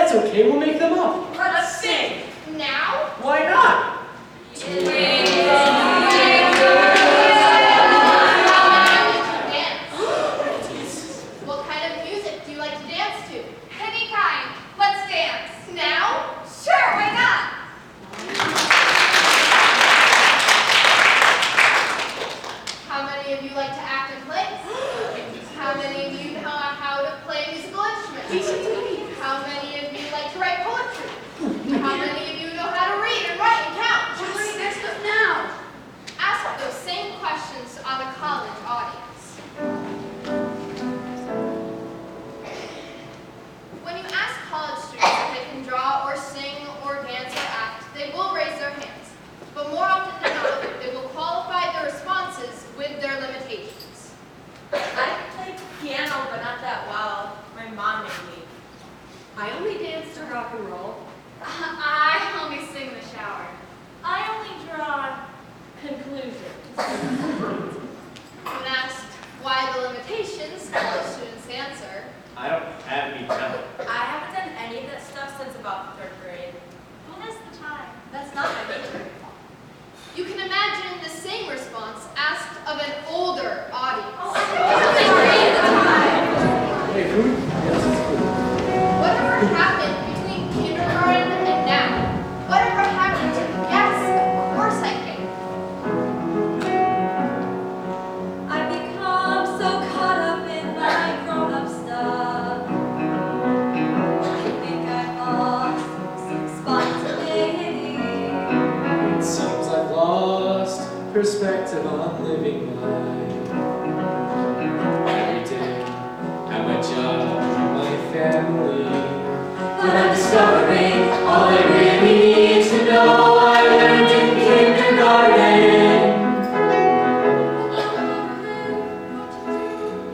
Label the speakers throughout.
Speaker 1: That's okay, we'll make them up.
Speaker 2: Let's sing.
Speaker 3: Now?
Speaker 1: Why not?
Speaker 3: What kind of music do you like to dance to? Any kind. Let's dance. Now? Sure, why not? How many of you like to act in plays? How many of you know how to play a musical instrument? How many of you like to write poetry? How many of you know how to read and write and count?
Speaker 2: Just next up now.
Speaker 3: Ask those same questions on a college audience. When you ask college students if they can draw or sing or dance or act, they will raise their hands. But more often than not, they will qualify their responses with their limitations.
Speaker 4: I play piano, but not that well. My mom made me.
Speaker 2: I only dance to rock and roll.
Speaker 3: I only sing in the shower.
Speaker 4: I only draw conclusions.
Speaker 3: When asked why the limitations, college students answer,
Speaker 1: I don't have any talent.
Speaker 4: I haven't done any of that stuff since about the 3rd grade.
Speaker 3: who has the time?
Speaker 4: That's not my nature.
Speaker 3: You can imagine the same response asked of an older audience.
Speaker 1: Hey, food? Yes, it's food.
Speaker 3: Whatever happened between kindergarten and now? Whatever happened to yes, of course I can.
Speaker 4: I've become so caught up in my grown-up stuff. I think I've lost some spontaneity.
Speaker 1: It seems I've lost perspective on living life. Every day, at my job, my family.
Speaker 4: But I'm discovering all I really need to know. I learned in kindergarten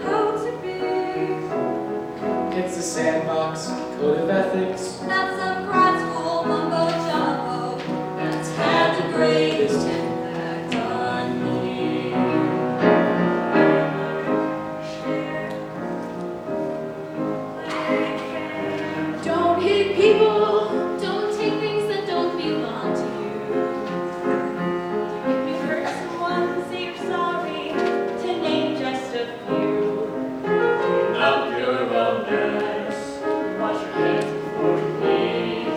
Speaker 4: how to be.
Speaker 1: It's the sandbox, code of ethics.
Speaker 4: Not some grad school mumbo jumbo that's had the greatest impact on me.
Speaker 3: Don't hit people. Don't take things that don't belong to you.
Speaker 4: If you hurt someone, say you're sorry, to name just a few.
Speaker 1: Up your own mess. Wash your hands before you eat.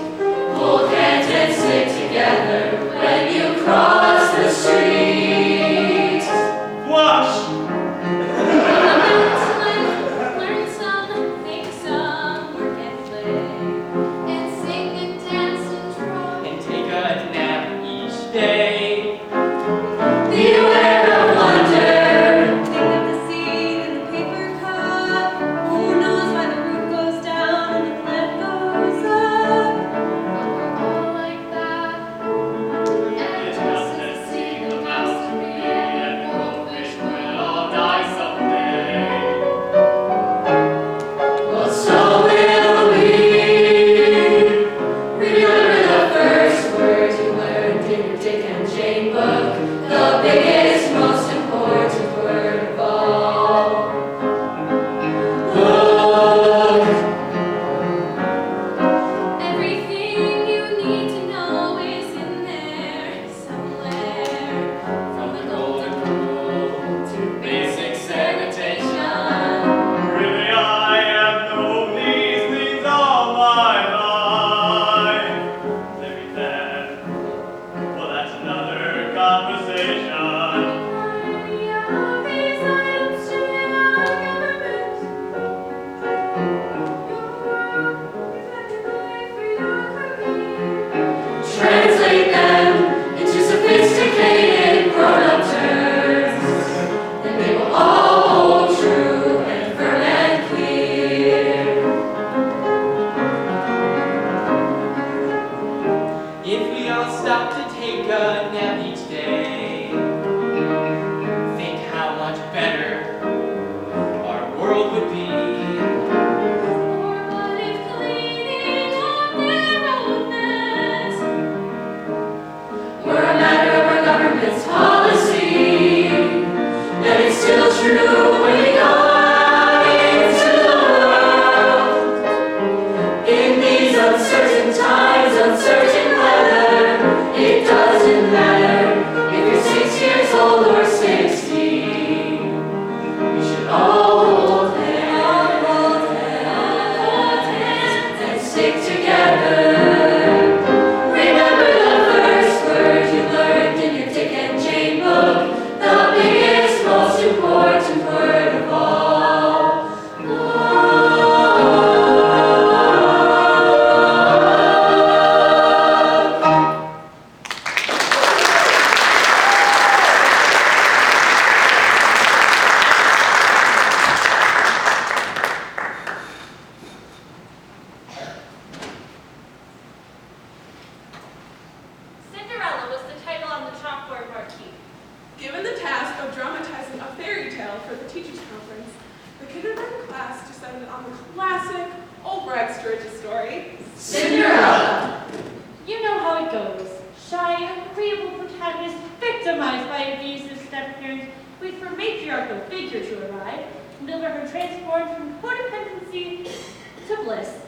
Speaker 4: Hold hands and stick together when you cross the street.
Speaker 1: Wash!
Speaker 3: Learn some, think some, work and play, and sing and dance and try.
Speaker 1: And take a nap each day.
Speaker 4: Beware of wonder. Think of the seed in the paper cup. Who knows why the root goes down and the plant goes up?
Speaker 3: All like that. And
Speaker 1: It's
Speaker 3: just
Speaker 1: not
Speaker 3: as
Speaker 1: that
Speaker 3: the seed
Speaker 1: seed
Speaker 3: the
Speaker 1: of
Speaker 3: mouse to be and the goldfish will all die someday.
Speaker 4: Well, so will we. Remember the first words you learned in your Dick and Jane book. The biggest, most important word of all. Look.
Speaker 3: Everything you need to know is in there somewhere.
Speaker 1: From the golden rule to basic sanitation. Really, I have known these things all my life. Maybe that, well, that's another conversation.
Speaker 3: These items to our government.
Speaker 4: Translate them into sophisticated grown-up terms. Then they will all hold true and firm and clear.
Speaker 1: If we all stop to take a nap each day, think how much better our world would be.
Speaker 3: Or what if cleaning up their own mess?
Speaker 4: We're a matter of our government's policy. And it's still true when we go out into the world. In these
Speaker 5: lesson on the classic old rag Sturgis story.
Speaker 4: Cinderella.
Speaker 6: You know how it goes. Shy, agreeable protagonist victimized by abusive step-parents wait for a matriarchal figure to arrive and deliver her transformed from codependency to bliss.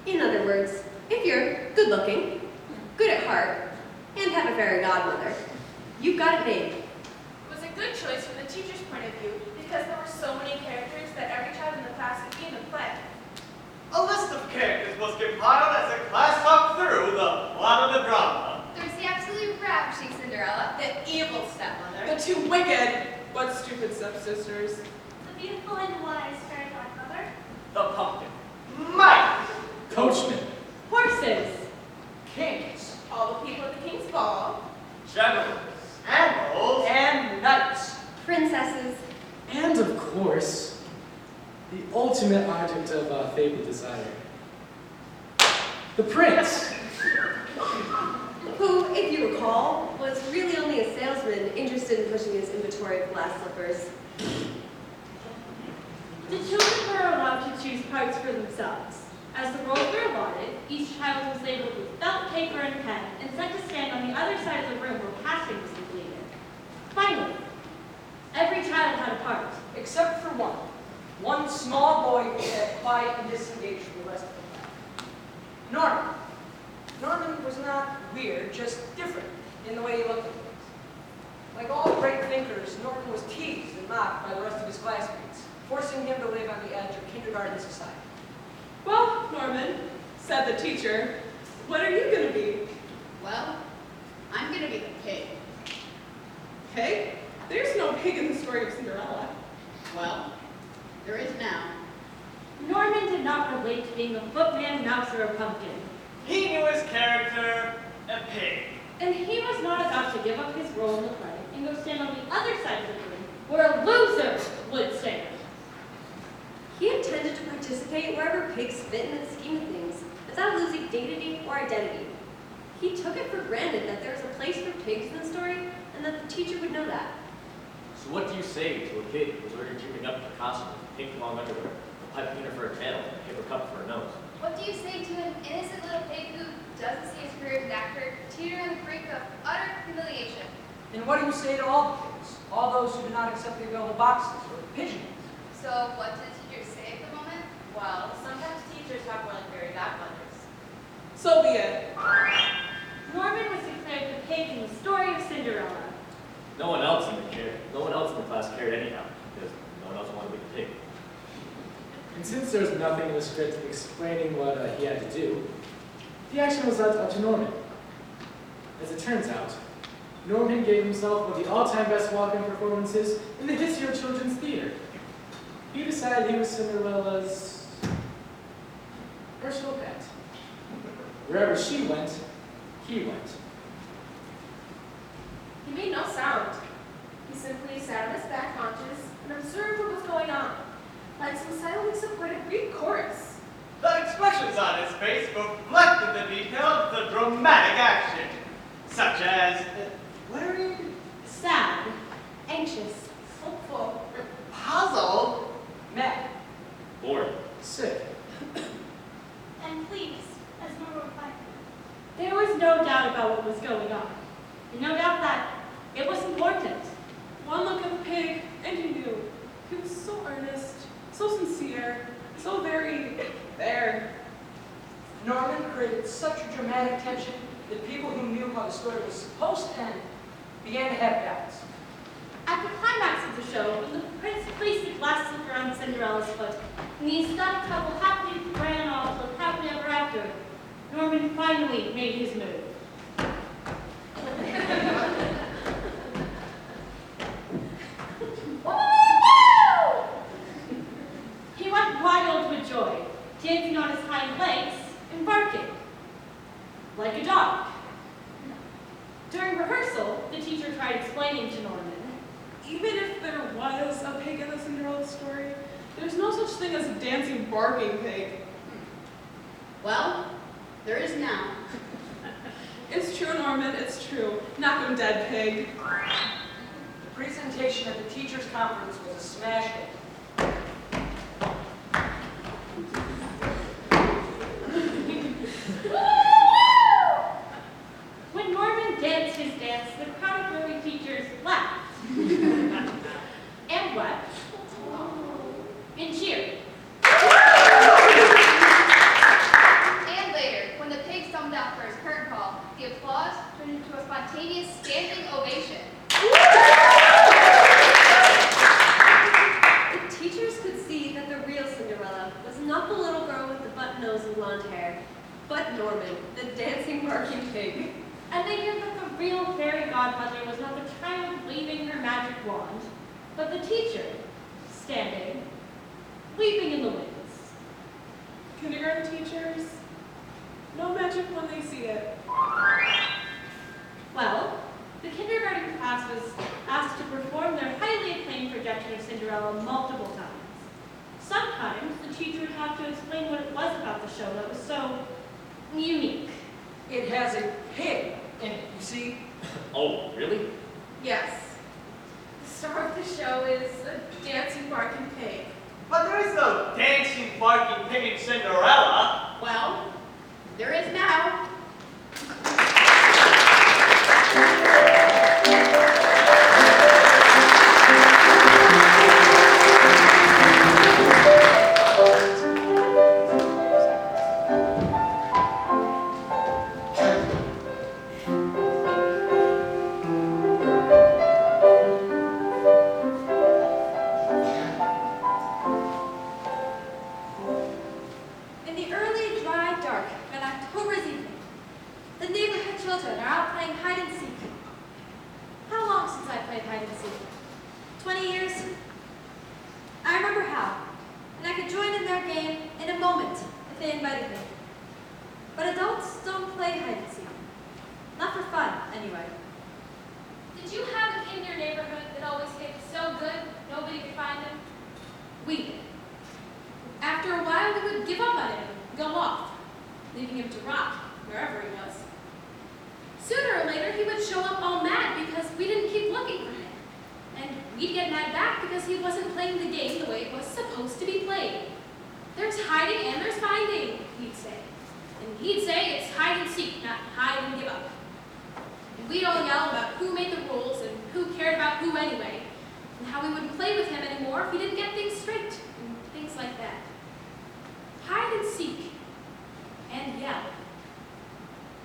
Speaker 2: In other words, if you're good-looking, good at heart, and have a fairy godmother, you've got it made.
Speaker 3: It was a good choice from the teacher's point of view because there were so many characters that every child in the class could be in the play.
Speaker 1: A list of characters was compiled as the class talked through the plot of the drama.
Speaker 3: There's the absolutely ravishing Cinderella, the evil stepmother,
Speaker 5: The two wicked but stupid stepsisters.
Speaker 3: the beautiful and wise fairy godmother,
Speaker 1: The pumpkin. Mike.
Speaker 7: Coachman.
Speaker 6: Horses.
Speaker 1: Kings.
Speaker 5: All the people at the King's Ball.
Speaker 1: Generals. Animals. And knights.
Speaker 2: Princesses.
Speaker 7: And of course, the ultimate object of fabled desire. The prince.
Speaker 2: Who, if you recall, was really only a salesman interested in pushing his inventory of glass slippers.
Speaker 6: The children were allowed to choose parts for themselves. As the roles were allotted, each child was labeled with felt paper and pen and sent to stand on the other side of the room where casting was completed. Finally, every child had a part.
Speaker 8: Except for one. One small boy who sat quiet and disengaged from the rest of the class. Norman. Norman was not weird, just different in the way he looked at things. Like all great thinkers, Norman was teased and mocked by the rest of his classmates, forcing him to live on the edge of kindergarten society.
Speaker 5: Well, Norman, said the teacher, what are you going to be?
Speaker 3: well, I'm gonna be the pig.
Speaker 5: Pig? There's no pig in the story of Cinderella.
Speaker 3: Well, there is now.
Speaker 6: Norman did not relate to being a footman, mouse, or a pumpkin.
Speaker 1: He knew his character, a pig.
Speaker 6: And he was not about to give up his role in the play and go stand on the other side of the room where a loser would stand.
Speaker 2: He intended to participate wherever pigs fit in the scheme of things, without losing dignity or identity. He took it for granted that there was a place for pigs in the story, and that the teacher would know that.
Speaker 9: So what do you say to a kid who's already dreaming up a costume with pink long underwear, a pipe cleaner for a tail, and a paper cup for a nose?
Speaker 3: What do you say to an innocent little pig who doesn't see his career as an actor teeter on the brink of utter humiliation?
Speaker 8: And what do you say to all the kids? All those who do not accept the available boxes or the pigeons?
Speaker 3: So what did the teacher say at the moment?
Speaker 10: Well, sometimes teachers have more like fairy godmothers.
Speaker 5: So be it.
Speaker 6: Norman was declared the pig in the story of Cinderella.
Speaker 9: No one else in the class cared anyhow, because no one else wanted to be the pig.
Speaker 7: And since there was nothing in the script explaining what he had to do, the action was left up to Norman. As it turns out, Norman gave himself one of the all-time best walk-in performances in the history of children's theater. He decided he was Cinderella's personal pet. Wherever she went, he went.
Speaker 3: He made no sound. He simply sat on his back haunches and observed what was going on, like some silently supported Greek chorus.
Speaker 1: The expressions on his face reflected the detail of the dramatic action, such as worried,
Speaker 6: Sad, anxious,
Speaker 3: Hopeful.
Speaker 1: puzzled,
Speaker 8: Mad.
Speaker 9: Bored.
Speaker 7: Sick.
Speaker 3: And pleased, as Norma replied.
Speaker 6: There was no doubt about what was going on, and no doubt that it was important.
Speaker 5: One look at the pig, and he knew. He was so earnest, so sincere, so very there.
Speaker 8: Norman created such a dramatic tension that people who knew how the story was supposed to end began to have doubts.
Speaker 6: At the climax of the show, when the prince placed the glass slipper on Cinderella's foot, and the ecstatic couple happily ran off to live happily ever after, Norman finally made his move. He went wild with joy, dancing on his hind legs and barking like a dog. During rehearsal, the teacher tried explaining to Norman,
Speaker 5: Even if there was a pig in the Cinderella story, there's no such thing as a dancing, barking pig.
Speaker 3: Well, there is now.
Speaker 5: It's true, Norman, it's true. Knock him dead, pig.
Speaker 8: The presentation at the teachers' conference was a smash hit.
Speaker 2: met Norman, the dancing barking pig.
Speaker 6: And they knew that the real fairy godmother was not the child waving her magic wand, but the teacher, standing, weeping in the winds.
Speaker 5: Kindergarten teachers, no magic when they see it.
Speaker 6: Well, the kindergarten class was asked to perform their highly acclaimed projection of Cinderella multiple times. Sometimes the teacher would have to explain what it was about the show that was so unique.
Speaker 8: It has a pig in it, you see?
Speaker 9: Oh, really?
Speaker 3: Yes. The star of the show is a dancing barking pig.
Speaker 11: But there is no dancing, barking pig in Cinderella.
Speaker 3: Well, there is now.
Speaker 2: In the early, dry dark of an October's evening, the neighborhood children are out playing hide and seek. How long since I played hide and seek? 20 years? I remember how, and I could join in their game in a moment if they invited me. But adults don't play hide and seek. Not for fun, anyway.
Speaker 3: Did you have a kid in your neighborhood that always hid so good nobody could find him?
Speaker 2: We did. After a while, we would give up on him and go off, leaving him to rot wherever he was. Sooner or later, he would show up all mad because we didn't keep looking for him. And we'd get mad back because he wasn't playing the game the way it was supposed to be played. There's hiding and there's finding, he'd say. And he'd say it's hide and seek, not hide and give up. And we'd all yell about who made the rules and who cared about who anyway, and how we wouldn't play with him anymore if he didn't get things straight, and things like that. Hide and seek, and yell.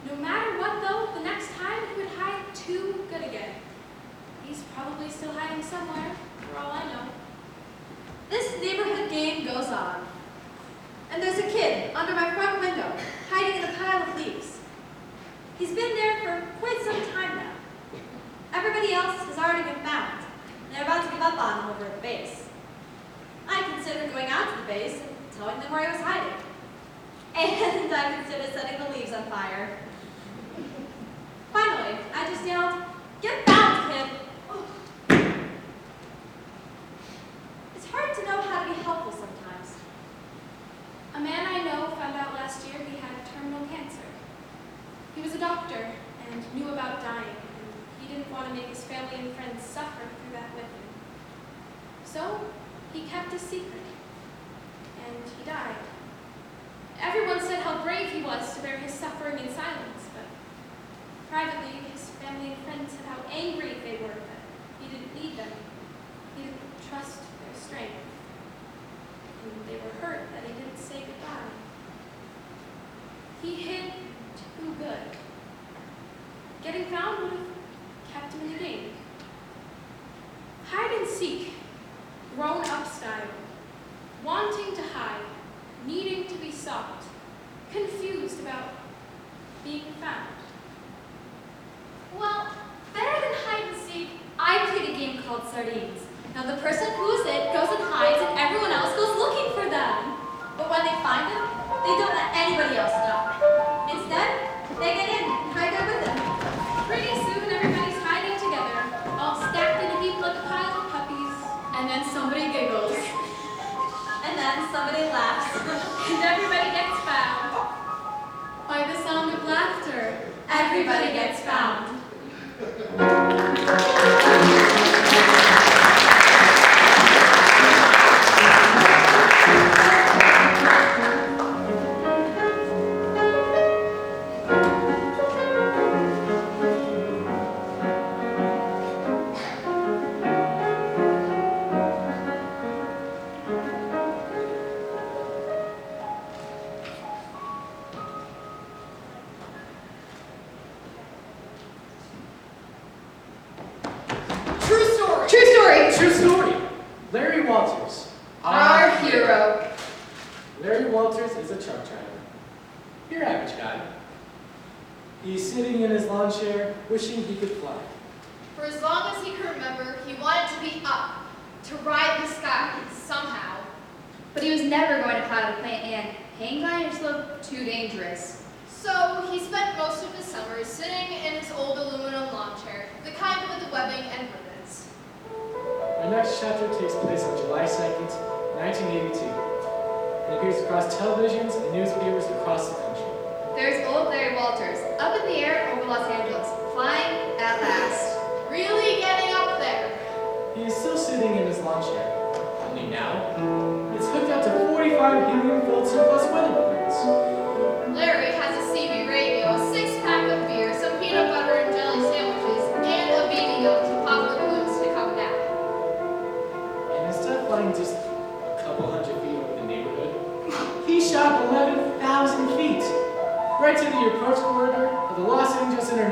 Speaker 2: No matter what, though, the next time he would hide too good again. He's probably still hiding somewhere, for all I know. This neighborhood game goes on. And there's a kid under my front window, hiding in a pile of leaves. He's been there for quite some time now. Everybody else has already been found, and they're about to give up on him over at the base. I considered going out to the base and telling them where he was hiding. And I considered setting the leaves on fire. Finally, I just yelled, "Get found, kid!" It's hard to know how to be helpful sometimes. A man I know found out last year he had terminal cancer. He was a doctor and knew about dying, and he didn't want to make his family and friends suffer through that with him. So he kept a secret, and he died. Everyone said how brave he was to bear his suffering in silence, but privately his family and friends said how angry they were that he didn't need them. He didn't trust their strength. And they were hurt that he didn't say goodbye. He hid too good. Getting found would have kept him in the game. Hide and seek, grown-up style, wanting to hide, needing to be sought, confused about being found.
Speaker 12: Well, better than hide and seek, I played a game called Sardines. Now the person who's it goes and hides and everyone else goes looking for them. But when they find them, they don't let anybody else know. Instead, they get in and hide there with them.
Speaker 2: Pretty soon everybody's hiding together, all stacked in a heap like a pile of puppies.
Speaker 12: And then somebody giggles. And then somebody laughs.
Speaker 2: And everybody gets found.
Speaker 12: By the sound of laughter, everybody gets found.
Speaker 7: True story. Larry Walters.
Speaker 3: Our hero.
Speaker 7: Larry Walters is a truck driver. Your average guy. He's sitting in his lawn chair, wishing he could fly.
Speaker 3: For as long as he could remember, he wanted to be up, to ride the sky, somehow.
Speaker 13: But he was never going to pilot a plane, and hang gliders looked too dangerous.
Speaker 3: So he spent most of his summers sitting in his old aluminum lawn chair, the kind with the webbing and ribbons.
Speaker 7: Our next chapter takes place on July 2nd, 1982, and appears across televisions and newspapers across the country.
Speaker 13: There's old Larry Walters, up in the air over Los Angeles, flying at last.
Speaker 3: Really getting up there.
Speaker 7: He is still sitting in his lawn chair, only now it's hooked up to 45 helium-filled surplus weather balloons.
Speaker 3: Larry has a CB radio, a 6-pack of beer, some peanut butter and jelly sandwiches, and a baby goat to pop the balloons to come down.
Speaker 7: And instead of flying just a couple hundred feet over the neighborhood, he shot 11,000 feet, right to the approach corridor of the Los Angeles International